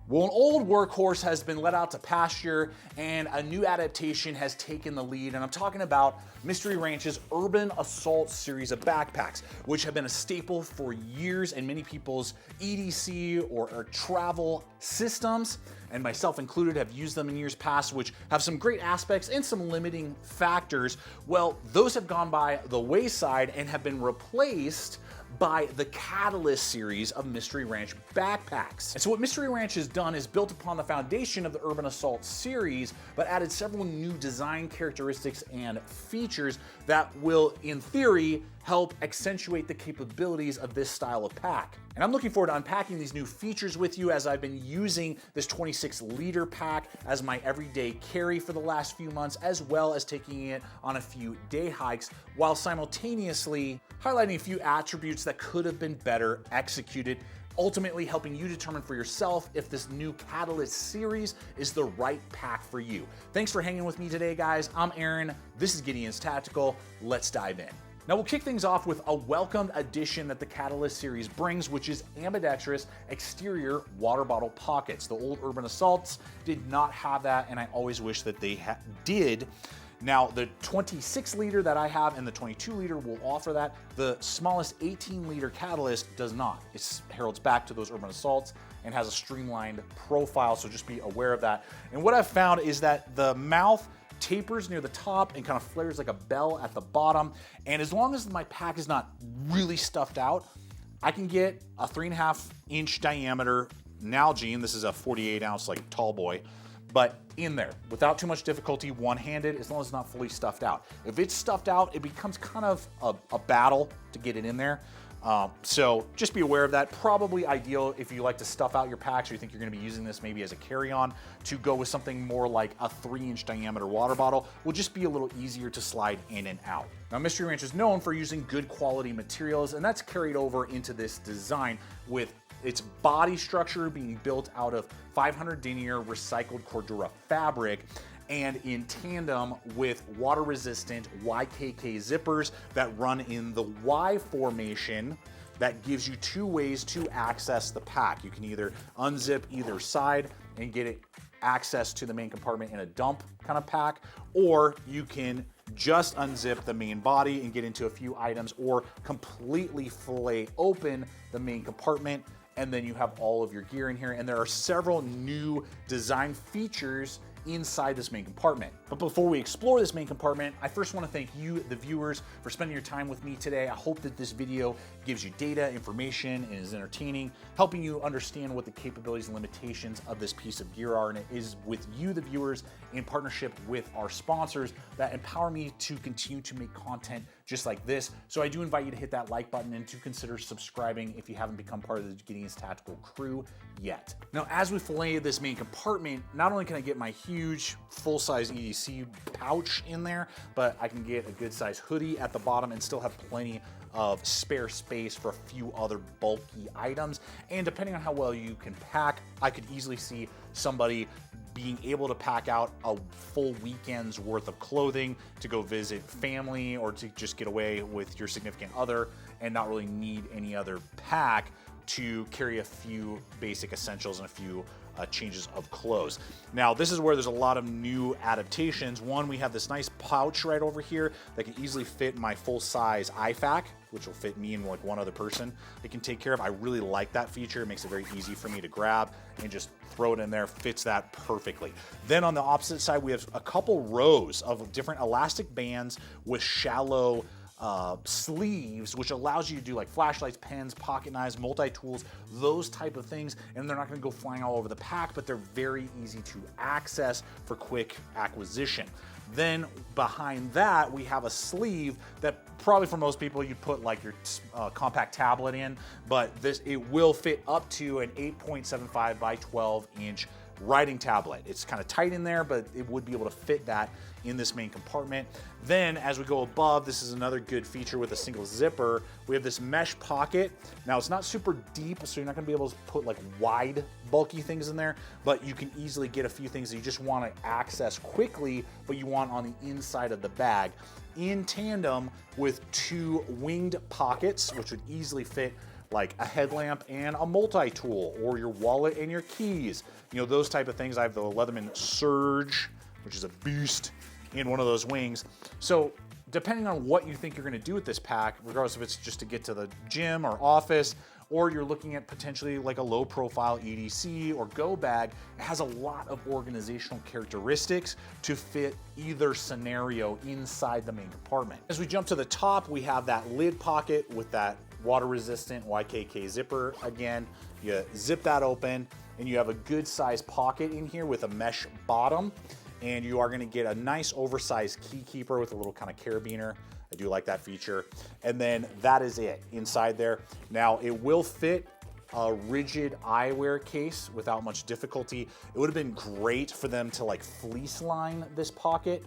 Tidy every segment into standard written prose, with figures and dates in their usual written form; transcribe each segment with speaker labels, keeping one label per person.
Speaker 1: Well, an old workhorse has been let out to pasture and a new adaptation has taken the lead, and I'm talking about Mystery Ranch's Urban Assault series of backpacks, which have been a staple for years in many people's EDC or travel systems, and myself included have used them in years past, which have some great aspects and some limiting factors. Well, those have gone by the wayside and have been replaced by the Catalyst series of Mystery Ranch backpacks. And so what Mystery Ranch has done is built upon the foundation of the Urban Assault series, but added several new design characteristics and features that will, in theory, help accentuate the capabilities of this style of pack. And I'm looking forward to unpacking these new features with you, as I've been using this 26-liter pack as my everyday carry for the last few months, as well as taking it on a few day hikes, while simultaneously highlighting a few attributes that could have been better executed, ultimately helping you determine for yourself if this new Catalyst series is the right pack for you. Thanks for hanging with me today, guys. I'm Aaron. This is Gideonstactical. Let's dive in. Now we'll kick things off with a welcomed addition that the Catalyst series brings, which is ambidextrous exterior water bottle pockets. The old Urban Assaults did not have that, and I always wish that they did. Now, the 26-liter that I have and the 22-liter will offer that. The smallest 18-liter Catalyst does not. It heralds back to those Urban Assaults and has a streamlined profile, so just be aware of that. And what I've found is that the mouth tapers near the top and kind of flares like a bell at the bottom. And as long as my pack is not really stuffed out, I can get a 3.5-inch diameter Nalgene. This is a 48-ounce like tall boy, but in there without too much difficulty, one-handed, as long as it's not fully stuffed out. If it's stuffed out, it becomes kind of a battle to get it in there. So just be aware of that. Probably ideal if you like to stuff out your packs or you think you're going to be using this maybe as a carry-on, to go with something more like a 3-inch diameter water bottle. Will just be a little easier to slide in and out. Now, Mystery Ranch is known for using good quality materials, and that's carried over into this design, with its body structure being built out of 500 denier recycled Cordura fabric, and in tandem with water-resistant YKK zippers that run in the Y formation. That gives you two ways to access the pack. You can either unzip either side and get it access to the main compartment in a dump kind of pack, or you can just unzip the main body and get into a few items, or completely fillet open the main compartment, and then you have all of your gear in here. And there are several new design features inside this main compartment. But before we explore this main compartment, I first want to thank you, the viewers, for spending your time with me today. I hope that this video gives you data, information, and is entertaining, helping you understand what the capabilities and limitations of this piece of gear are. And it is with you, the viewers, in partnership with our sponsors, that empower me to continue to make content just like this. So I do invite you to hit that like button and to consider subscribing if you haven't become part of the Gideonstactical crew yet. Now, as we fillet this main compartment, not only can I get my huge full-size EDC pouch in there, but I can get a good size hoodie at the bottom and still have plenty of spare space for a few other bulky items. And depending on how well you can pack, I could easily see somebody being able to pack out a full weekend's worth of clothing to go visit family, or to just get away with your significant other and not really need any other pack to carry a few basic essentials and a few changes of clothes. Now, this is where there's a lot of new adaptations. One, we have this nice pouch right over here that can easily fit my full-size IFAC, which will fit me and like one other person. It can take care of. I really like that feature. It makes it very easy for me to grab and just throw it in there. Fits that perfectly. Then on the opposite side, we have a couple rows of different elastic bands with shallow sleeves, which allows you to do like flashlights, pens, pocket knives, multi-tools, those type of things. And they're not going to go flying all over the pack, but they're very easy to access for quick acquisition. Then behind that, we have a sleeve that probably for most people you'd put like your compact tablet in, but it will fit up to an 8.75 by 12-inch writing tablet. It's kind of tight in there, but it would be able to fit that in this main compartment. Then as we go above, this is another good feature with a single zipper. We have this mesh pocket. Now it's not super deep, so you're not gonna be able to put like wide, bulky things in there, but you can easily get a few things that you just wanna access quickly, but you want on the inside of the bag, in tandem with two winged pockets, which would easily fit like a headlamp and a multi-tool, or your wallet and your keys. You know, those type of things. I have the Leatherman Surge, which is a beast in one of those wings. So depending on what you think you're gonna do with this pack, regardless if it's just to get to the gym or office, or you're looking at potentially like a low profile EDC or go bag, it has a lot of organizational characteristics to fit either scenario inside the main compartment. As we jump to the top, we have that lid pocket with that water resistant YKK zipper. Again, you zip that open and you have a good sized pocket in here with a mesh bottom, and you are gonna get a nice oversized key keeper with a little kind of carabiner. I do like that feature. And then that is it inside there. Now it will fit a rigid eyewear case without much difficulty. It would have been great for them to like fleece line this pocket.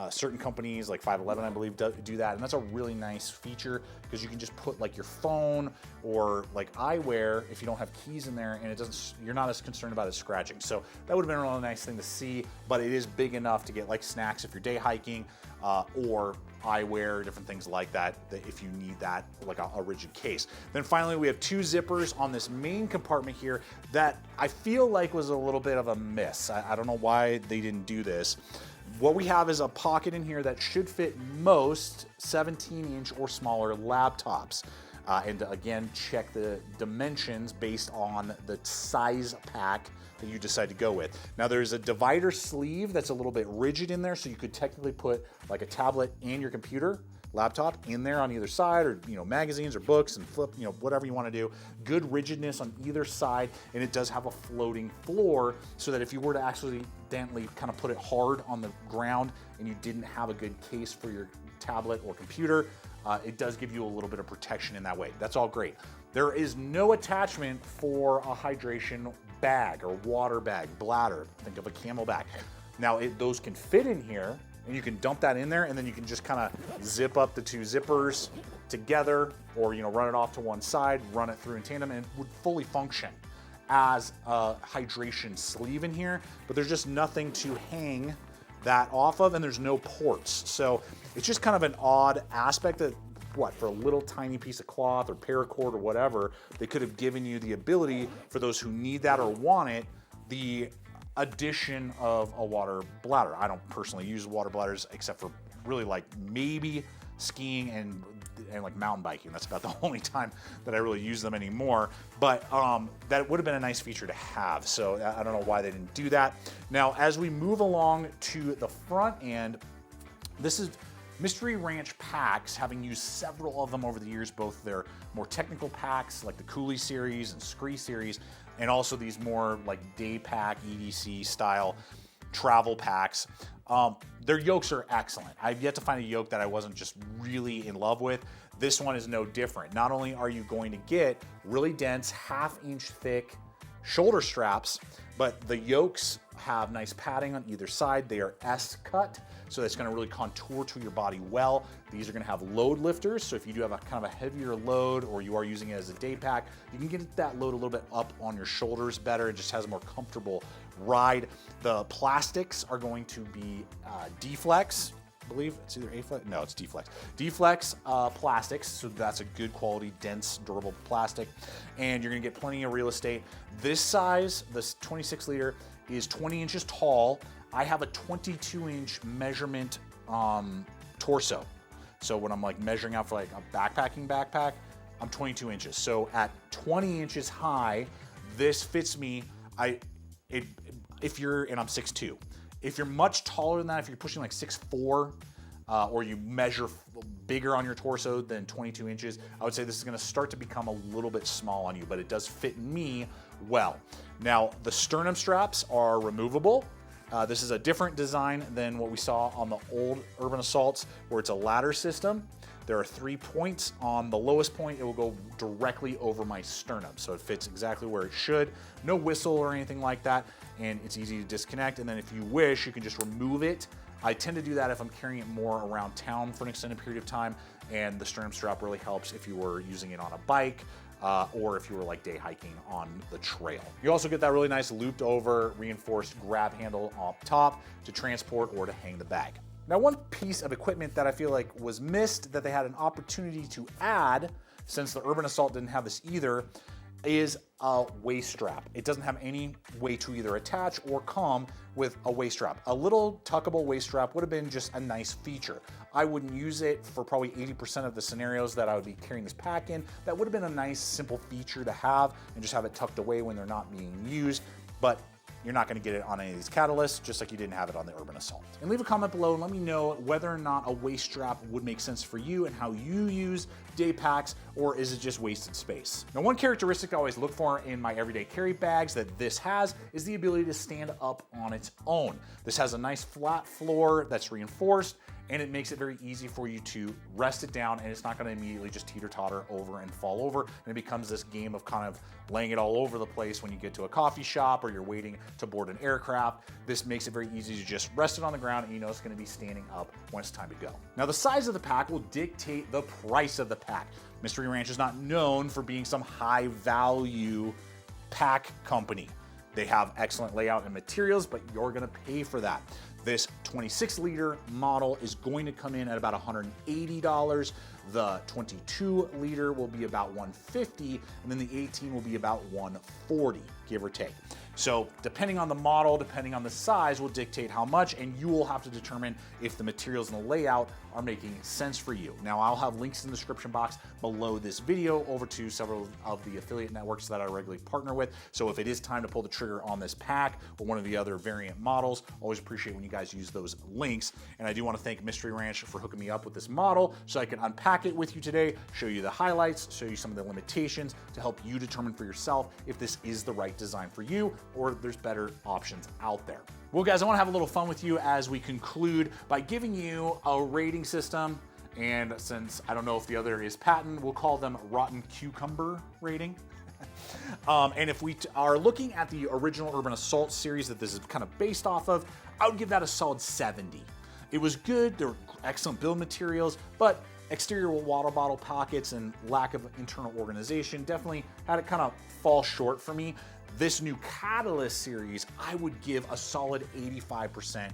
Speaker 1: Certain companies like 511, I believe, do that. And that's a really nice feature because you can just put like your phone or like eyewear if you don't have keys in there, and it doesn't, you're not as concerned about it scratching. So that would have been a really nice thing to see, but it is big enough to get like snacks if you're day hiking, or eyewear, different things like that, if you need that, like a rigid case. Then finally, we have two zippers on this main compartment here that I feel like was a little bit of a miss. I don't know why they didn't do this. What we have is a pocket in here that should fit most 17-inch or smaller laptops. And again, check the dimensions based on the size pack that you decide to go with. Now there's a divider sleeve that's a little bit rigid in there, so you could technically put like a tablet and your computer, laptop in there on either side, or magazines or books, and flip, whatever you want to do. Good rigidness on either side, and it does have a floating floor so that if you were to accidentally kind of put it hard on the ground and you didn't have a good case for your tablet or computer, it does give you a little bit of protection in that way. That's all great. There is no attachment for a hydration bag or water bag, bladder. Think of a camel bag. Now those can fit in here, and you can dump that in there, and then you can just kind of zip up the two zippers together, or run it off to one side, run it through in tandem, and it would fully function as a hydration sleeve in here. But there's just nothing to hang that off of, and there's no ports. So it's just kind of an odd aspect that, for a little tiny piece of cloth or paracord or whatever, they could have given you the ability for those who need that or want it, the addition of a water bladder. I don't personally use water bladders except for really like maybe skiing and like mountain biking. That's about the only time that I really use them anymore. But that would have been a nice feature to have. So I don't know why they didn't do that. Now, as we move along to the front end, this is Mystery Ranch packs, having used several of them over the years, both their more technical packs like the Cooley series and Scree series, and also these more like day pack EDC style travel packs. Their yokes are excellent. I've yet to find a yoke that I wasn't just really in love with. This one is no different. Not only are you going to get really dense, 1/2-inch thick shoulder straps, but the yokes have nice padding on either side. They are S-cut, so that's gonna really contour to your body well. These are gonna have load lifters, so if you do have a kind of a heavier load, or you are using it as a day pack, you can get that load a little bit up on your shoulders better. It just has a more comfortable ride. The plastics are going to be D-Flex. I believe it's either A-Flex, no, it's D-Flex. D-Flex plastics, so that's a good quality, dense, durable plastic, and you're gonna get plenty of real estate. This size, this 26 liter, is 20 inches tall. I have a 22-inch measurement torso. So when I'm like measuring out for like a backpack, I'm 22 inches. So at 20 inches high, this fits me. If you're, and I'm 6'2". If you're much taller than that, if you're pushing like 6'4", or you measure bigger on your torso than 22 inches, I would say this is gonna start to become a little bit small on you, but it does fit me well. Now, the sternum straps are removable. This is a different design than what we saw on the old Urban Assaults, where it's a ladder system. There are 3 points. On the lowest point, it will go directly over my sternum, so it fits exactly where it should. No whistle or anything like that, and it's easy to disconnect. And then if you wish, you can just remove it. I tend to do that if I'm carrying it more around town for an extended period of time, and the sternum strap really helps if you were using it on a bike, or if you were like day hiking on the trail. You also get that really nice looped over reinforced grab handle up top to transport or to hang the bag. Now, one piece of equipment that I feel like was missed that they had an opportunity to add since the Urban Assault didn't have this either, is a waist strap. It doesn't have any way to either attach or come with a waist strap. A little tuckable waist strap would have been just a nice feature. I wouldn't use it for probably 80% of the scenarios that I would be carrying this pack in. That would have been a nice simple feature to have and just have it tucked away when they're not being used. But you're not gonna get it on any of these catalysts, just like you didn't have it on the Urban Assault. And leave a comment below and let me know whether or not a waist strap would make sense for you and how you use day packs, or is it just wasted space? Now, one characteristic I always look for in my everyday carry bags that this has is the ability to stand up on its own. This has a nice flat floor that's reinforced, and it makes it very easy for you to rest it down, and it's not gonna immediately just teeter-totter over and fall over, and it becomes this game of kind of laying it all over the place when you get to a coffee shop or you're waiting to board an aircraft. This makes it very easy to just rest it on the ground, and you know it's gonna be standing up when it's time to go. Now, the size of the pack will dictate the price of the pack. Mystery Ranch is not known for being some high-value pack company. They have excellent layout and materials, but you're gonna pay for that. This 26-liter model is going to come in at about $180. The 22-liter will be about $150, and then the 18 will be about $140, give or take. So depending on the model, depending on the size, will dictate how much, and you will have to determine if the materials and the layout are making sense for you. Now, I'll have links in the description box below this video over to several of the affiliate networks that I regularly partner with. So if it is time to pull the trigger on this pack or one of the other variant models, always appreciate when you guys use those links. And I do want to thank Mystery Ranch for hooking me up with this model so I can unpack it with you today, show you the highlights, show you some of the limitations to help you determine for yourself if this is the right design for you or there's better options out there. Well, guys, I want to have a little fun with you as we conclude by giving you a rating system. And since I don't know if the other is patent, we'll call them Rotten Cucumber rating. And if we are looking at the original Urban Assault series that this is kind of based off of, I would give that a solid 70. It was good, there were excellent build materials, but exterior water bottle pockets and lack of internal organization definitely had it kind of fall short for me. This new Catalyst series, I would give a solid 85%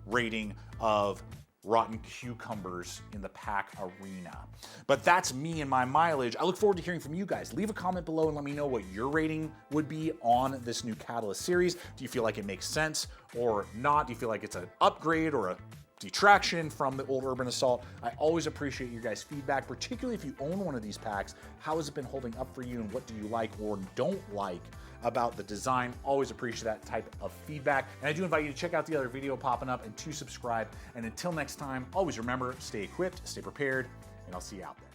Speaker 1: rating of rotten cucumbers in the pack arena. But that's me and my mileage. I look forward to hearing from you guys. Leave a comment below and let me know what your rating would be on this new Catalyst series. Do you feel like it makes sense or not? Do you feel like it's an upgrade or a detraction from the old Urban Assault? I always appreciate your guys' feedback, particularly if you own one of these packs. How has it been holding up for you, and what do you like or don't like about the design? Always appreciate that type of feedback. And I do invite you to check out the other video popping up and to subscribe. And until next time, always remember, stay equipped, stay prepared, and I'll see you out there.